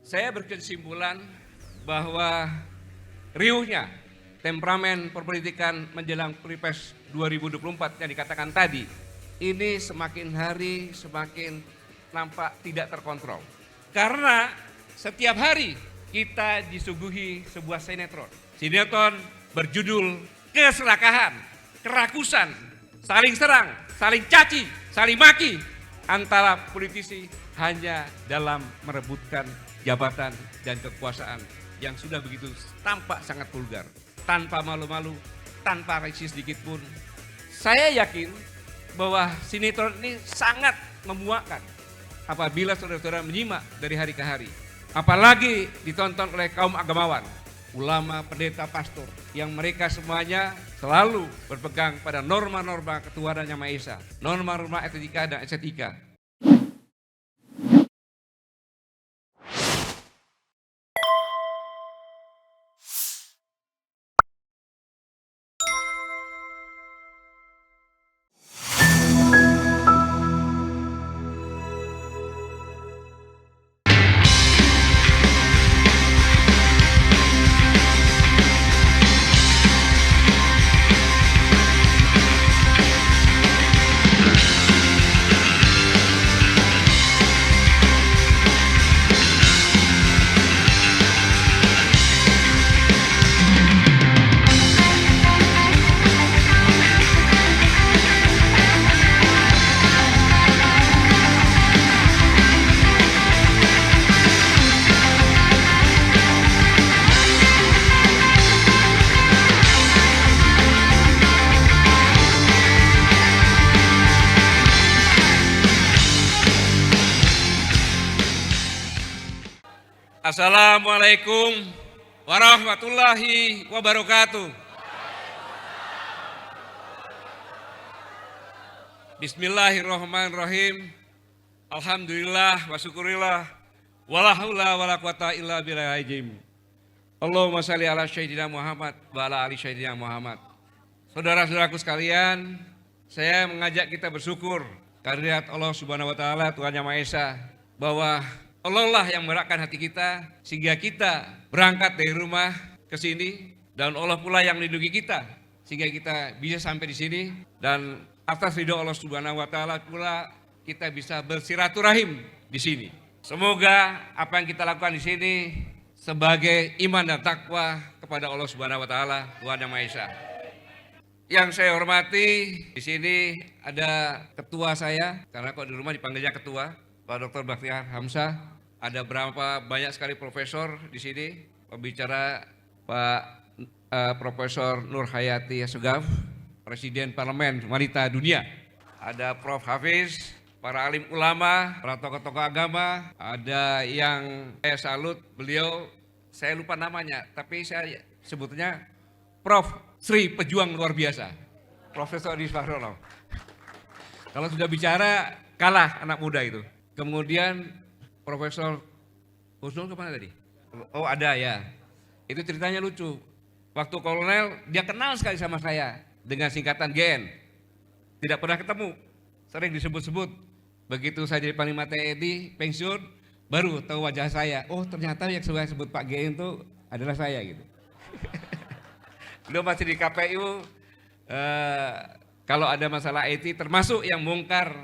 Saya berkesimpulan bahwa riuhnya temperamen perpolitikan menjelang Pilpres 2024 yang dikatakan tadi, ini semakin hari semakin nampak tidak terkontrol. Karena setiap hari kita disuguhi sebuah sinetron. Sinetron berjudul keserakahan, kerakusan, saling serang, saling caci, saling maki antara politisi hanya dalam merebutkan jabatan dan kekuasaan yang sudah begitu tampak sangat vulgar, tanpa malu-malu, tanpa rasis sedikit pun. Saya yakin bahwa sinetron ini sangat memuakkan apabila saudara-saudara menyimak dari hari ke hari. Apalagi ditonton oleh kaum agamawan, ulama, pendeta, pastor, yang mereka semuanya selalu berpegang pada norma-norma ketuhanan Yang Maha Esa, norma-norma etika dan estetika. Assalamualaikum warahmatullahi wabarakatuh. Bismillahirrahmanirrahim. Alhamdulillah wa syukurillah. Wala haula wala quwata illa billahil azim. Allahumma shalli ala sayyidina Muhammad wa ala ali sayyidina Muhammad. Saudara-saudaraku sekalian, saya mengajak kita bersyukur kehadirat Allah Subhanahu wa taala, Tuhan Yang Maha Esa, bahwa Allah lah yang merakkan hati kita sehingga kita berangkat dari rumah ke sini, dan Allah pula yang melindungi kita sehingga kita bisa sampai di sini, dan atas ridho Allah Subhanahu wa taala pula kita bisa bersilaturahim di sini. Semoga apa yang kita lakukan di sini sebagai iman dan takwa kepada Allah Subhanahu wa taala, Tuhan Yang Maha Esa. Yang saya hormati, di sini ada ketua saya, karena kok di rumah dipanggilnya ketua, Pak Dr. Bakhtiar Hamzah. Ada banyak sekali profesor di sini, pembicara Pak Profesor Nur Hayati Assegaf, Presiden Parlemen Wanita Dunia. Ada Prof. Hafiz, para alim ulama, para tokoh-tokoh agama. Ada yang saya salut, beliau saya lupa namanya, tapi saya sebutnya Prof. Sri Pejuang Luar Biasa, Profesor Adi Sfardono. Kalau sudah bicara kalah anak muda itu. Kemudian Profesor Husnul kemana tadi? Oh ada ya. Itu ceritanya lucu. Waktu kolonel dia kenal sekali sama saya dengan singkatan GN. Tidak pernah ketemu, sering disebut-sebut. Begitu saya jadi Panglima TNI pensiun, baru tahu wajah saya. Oh ternyata yang saya sebut Pak GN itu adalah saya gitu. Beliau masih di KPU. Kalau ada masalah IT, termasuk yang bongkar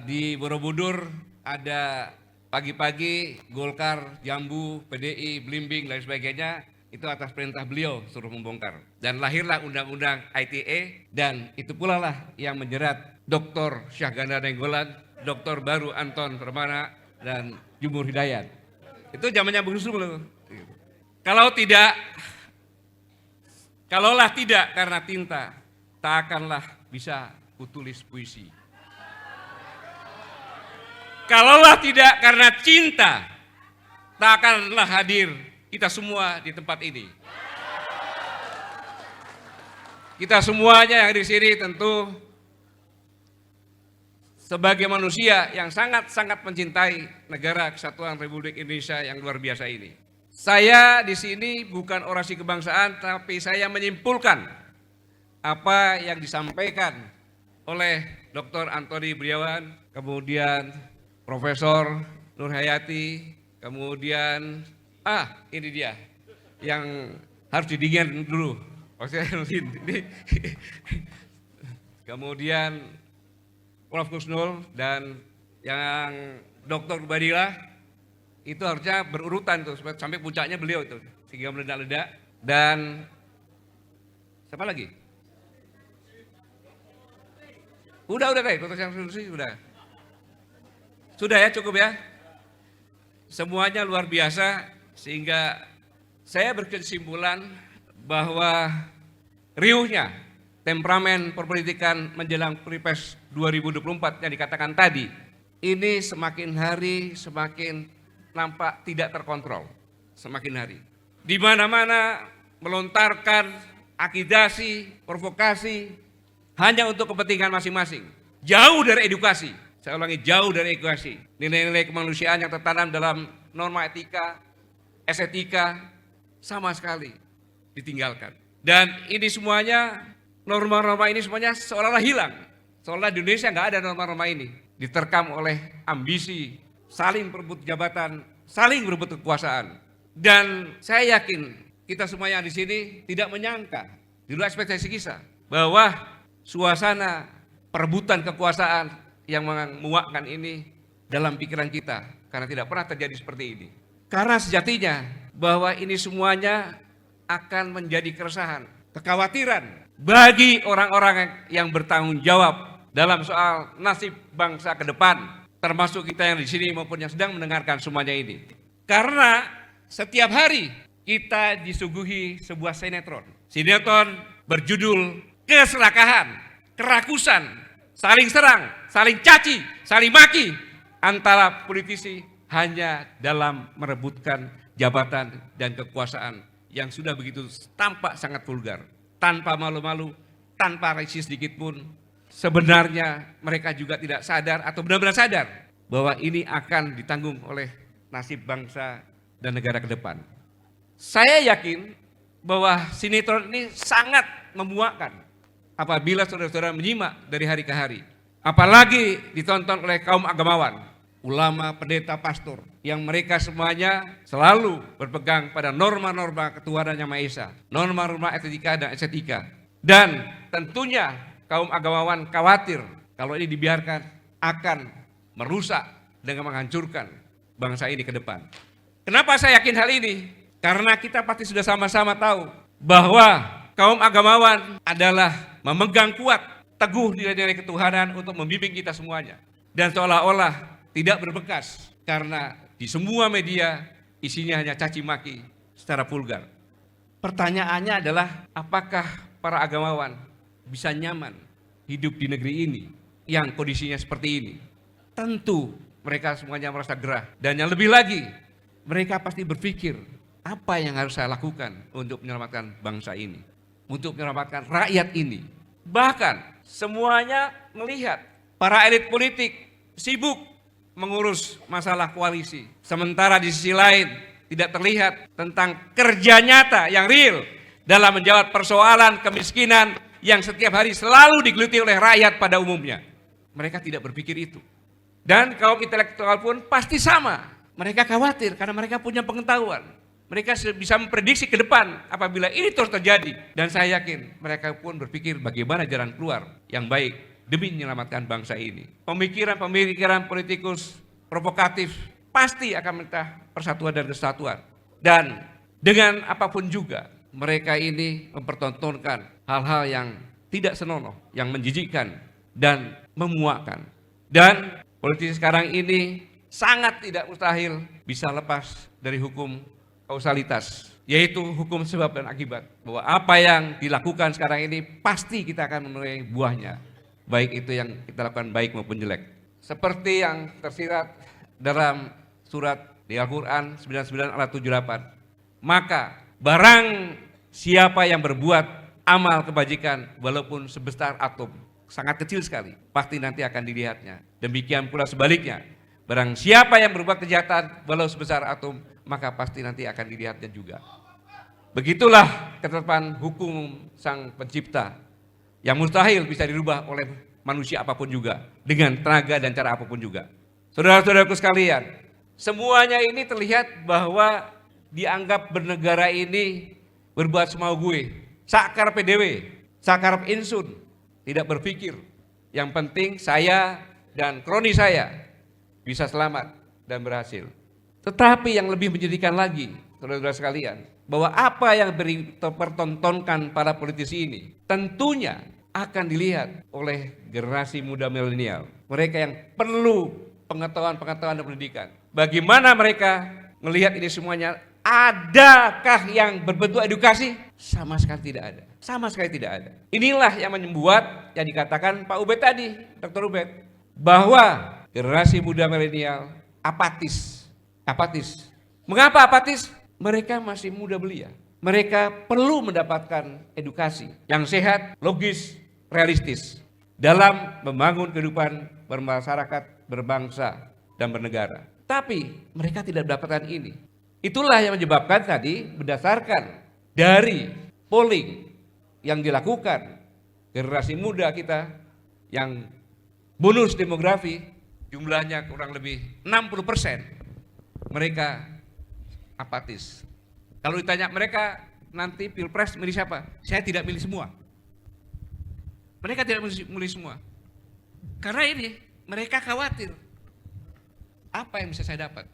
di Borobudur, ada pagi-pagi Golkar, Jambu, PDI, Blimbing, dan sebagainya, itu atas perintah beliau suruh membongkar. Dan lahirlah Undang-Undang ITE, dan itu pula lah yang menjerat Dr. Syahganda Nainggolan, Dr. Baru Anton Permana, dan Jumur Hidayat. Itu zamannya Bung Husnul. Kalaulah tidak karena tinta, tak akanlah bisa kutulis puisi. Kalaulah tidak karena cinta, tak akanlah hadir kita semua di tempat ini. Kita semuanya yang di sini tentu sebagai manusia yang sangat-sangat mencintai negara kesatuan Republik Indonesia yang luar biasa ini. Saya di sini bukan orasi kebangsaan, tapi saya menyimpulkan apa yang disampaikan oleh Dr. Antoni Briawan, kemudian Profesor Nur Hayati, kemudian ini dia yang harus didingin dulu. Ini. Kemudian Prof. Kusnul dan yang Dr. Badila itu harusnya berurutan tuh sampai puncaknya beliau itu sehingga meledak-ledak. Dan siapa lagi? Udah deh, Dr. Syamsuddin sudah ya, cukup ya. Semuanya luar biasa sehingga saya berkesimpulan bahwa riuhnya temperamen perpolitikan menjelang Pilpres 2024 yang dikatakan tadi, ini semakin hari semakin nampak tidak terkontrol, semakin hari. Di mana-mana melontarkan akidasi, provokasi hanya untuk kepentingan masing-masing. Jauh dari edukasi, saya ulangi, jauh dari edukasi. Nilai-nilai kemanusiaan yang tertanam dalam norma etika, estetika sama sekali ditinggalkan. Dan ini semuanya, norma-norma ini semuanya seolah-olah hilang. Seolah di Indonesia nggak ada norma-norma ini. Diterkam oleh ambisi, saling berebut jabatan, saling berebut kekuasaan. Dan saya yakin kita semua yang di sini tidak menyangka, di luar ekspektasi kita, bahwa suasana perebutan kekuasaan yang menguakkan ini dalam pikiran kita. Karena tidak pernah terjadi seperti ini. Karena sejatinya bahwa ini semuanya akan menjadi keresahan, kekhawatiran bagi orang-orang yang bertanggung jawab dalam soal nasib bangsa ke depan, termasuk kita yang di sini maupun yang sedang mendengarkan semuanya ini. Karena setiap hari kita disuguhi sebuah sinetron. Sinetron berjudul keserakahan, kerakusan, saling serang, saling caci, saling maki antara politisi hanya dalam merebutkan jabatan dan kekuasaan yang sudah begitu tampak sangat vulgar, tanpa malu-malu, tanpa rasis sedikit pun. Sebenarnya mereka juga tidak sadar atau benar-benar sadar bahwa ini akan ditanggung oleh nasib bangsa dan negara ke depan. Saya yakin bahwa sinetron ini sangat memuakkan apabila saudara-saudara menyimak dari hari ke hari. Apalagi ditonton oleh kaum agamawan, ulama, pendeta, pastor, yang mereka semuanya selalu berpegang pada norma-norma ketuhanan Yang Maha Esa, norma-norma etika dan estetika. Dan tentunya kaum agamawan khawatir kalau ini dibiarkan akan merusak dan menghancurkan bangsa ini ke depan. Kenapa saya yakin hal ini? Karena kita pasti sudah sama-sama tahu bahwa kaum agamawan adalah memegang kuat, teguh nilai-nilai ketuhanan untuk membimbing kita semuanya. Dan seolah-olah tidak berbekas karena di semua media isinya hanya caci maki secara vulgar. Pertanyaannya adalah apakah para agamawan bisa nyaman hidup di negeri ini yang kondisinya seperti ini? Tentu mereka semuanya merasa gerah. Dan yang lebih lagi, mereka pasti berpikir apa yang harus saya lakukan untuk menyelamatkan bangsa ini, untuk menyelamatkan rakyat ini. Bahkan semuanya melihat para elit politik sibuk mengurus masalah koalisi. Sementara di sisi lain tidak terlihat tentang kerja nyata yang real dalam menjawab persoalan kemiskinan yang setiap hari selalu digeluti oleh rakyat pada umumnya. Mereka tidak berpikir itu. Dan kaum intelektual pun pasti sama. Mereka khawatir karena mereka punya pengetahuan. Mereka bisa memprediksi ke depan apabila ini terus terjadi. Dan saya yakin mereka pun berpikir bagaimana jalan keluar yang baik demi menyelamatkan bangsa ini. Pemikiran politikus provokatif pasti akan minta persatuan dan kesatuan. Dan dengan apapun juga mereka ini mempertontonkan hal-hal yang tidak senonoh, yang menjijikkan dan memuakkan. Dan politisi sekarang ini sangat tidak mustahil bisa lepas dari hukum kausalitas, yaitu hukum sebab dan akibat. Bahwa apa yang dilakukan sekarang ini pasti kita akan menuai buahnya, baik itu yang kita lakukan baik maupun jelek. Seperti yang tersirat dalam surat di Al-Quran 99 ayat 78. Maka barang siapa yang berbuat amal kebajikan walaupun sebesar atom, sangat kecil sekali, pasti nanti akan dilihatnya. Demikian pula sebaliknya, barang siapa yang berbuat kejahatan walau sebesar atom, maka pasti nanti akan dilihatnya juga. Begitulah ketetapan hukum Sang Pencipta yang mustahil bisa dirubah oleh manusia apapun juga, dengan tenaga dan cara apapun juga. Saudara-saudaraku sekalian, Semuanya ini terlihat bahwa dianggap bernegara ini berbuat semau gue, sakar PDW, sakar insun, tidak berpikir. Yang penting saya dan kroni saya bisa selamat dan berhasil. Tetapi yang lebih menyedihkan lagi, saudara-saudara sekalian, bahwa apa yang dipertontonkan para politisi ini tentunya akan dilihat oleh generasi muda milenial. Mereka yang perlu pengetahuan-pengetahuan dan pendidikan. Bagaimana mereka melihat ini semuanya? Adakah yang berbentuk edukasi? Sama sekali tidak ada. Sama sekali tidak ada. Inilah yang membuat yang dikatakan Pak Ubed tadi, Dr. Ubed, bahwa generasi muda milenial apatis. Apatis. Mengapa apatis? Mereka masih muda belia. Mereka perlu mendapatkan edukasi yang sehat, logis, realistis dalam membangun kehidupan bermasyarakat, berbangsa, dan bernegara. Tapi mereka tidak mendapatkan ini. Itulah yang menyebabkan tadi berdasarkan dari polling yang dilakukan generasi muda kita yang bonus demografi jumlahnya kurang lebih 60%, mereka apatis. Kalau ditanya mereka nanti pilpres milih siapa? Saya tidak milih semua. Mereka tidak milih semua. Karena ini mereka khawatir apa yang bisa saya dapat.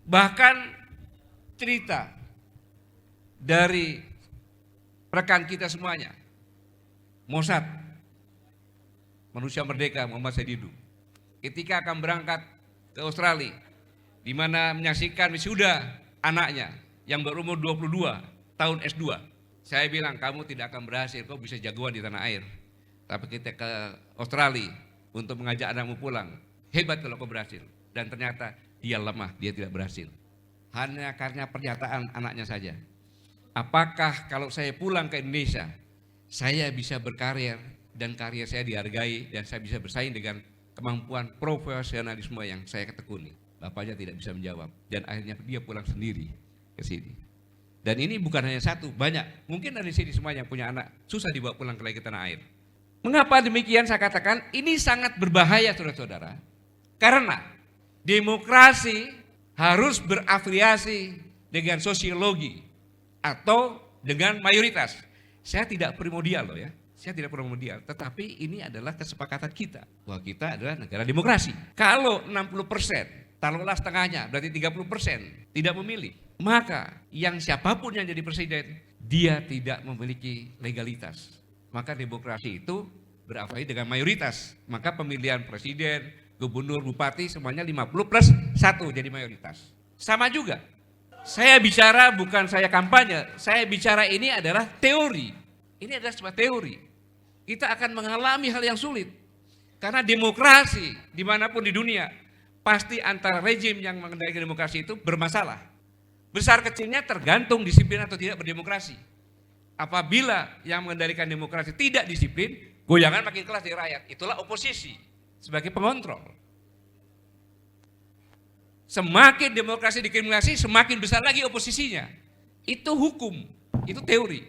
Bahkan cerita dari rekan kita semuanya, Mossad, manusia merdeka Muhammad Saididu, ketika akan berangkat ke Australia, di mana menyaksikan wisuda anaknya yang berumur 22 tahun S2. Saya bilang, kamu tidak akan berhasil, kau bisa jagoan di tanah air. Tapi kita ke Australia untuk mengajak anakmu pulang, hebat kalau kau berhasil. Dan ternyata dia lemah, dia tidak berhasil. Hanya karena pernyataan anaknya saja. Apakah kalau saya pulang ke Indonesia, saya bisa berkarir dan karir saya dihargai dan saya bisa bersaing dengan kemampuan profesionalisme yang saya ketekuni? Bapaknya tidak bisa menjawab dan akhirnya dia pulang sendiri ke sini. Dan ini bukan hanya satu, banyak. Mungkin dari sini semua yang punya anak susah dibawa pulang ke tanah air. Mengapa demikian saya katakan ini sangat berbahaya saudara-saudara? Karena demokrasi harus berafiliasi dengan sosiologi atau dengan mayoritas. Saya tidak primordial loh ya, saya tidak primordial. Tetapi ini adalah kesepakatan kita bahwa kita adalah negara demokrasi. Kalau 60%, taruhlah setengahnya, berarti 30% tidak memilih. Maka yang siapapun yang jadi presiden, dia tidak memiliki legalitas. Maka demokrasi itu berafiliasi dengan mayoritas. Maka pemilihan presiden, gubernur, bupati semuanya 50+1 jadi mayoritas. Sama juga. Saya bicara bukan saya kampanye, saya bicara ini adalah teori. Ini adalah sebuah teori. Kita akan mengalami hal yang sulit. Karena demokrasi dimanapun di dunia, pasti antara rejim yang mengendalikan demokrasi itu bermasalah. Besar kecilnya tergantung disiplin atau tidak berdemokrasi. Apabila yang mengendalikan demokrasi tidak disiplin, goyangan makin keras di rakyat. Itulah oposisi sebagai pengontrol. Semakin demokrasi dikriminalisasi, semakin besar lagi oposisinya. Itu hukum, itu teori.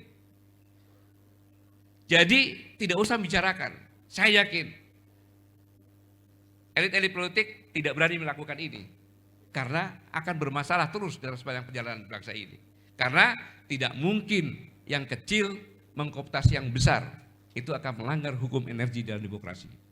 Jadi tidak usah bicarakan. Saya yakin elit-elit politik tidak berani melakukan ini. Karena akan bermasalah terus dalam sepanjang perjalanan bangsa ini. Karena tidak mungkin yang kecil mengkooptasi yang besar. Itu akan melanggar hukum energi dalam demokrasi.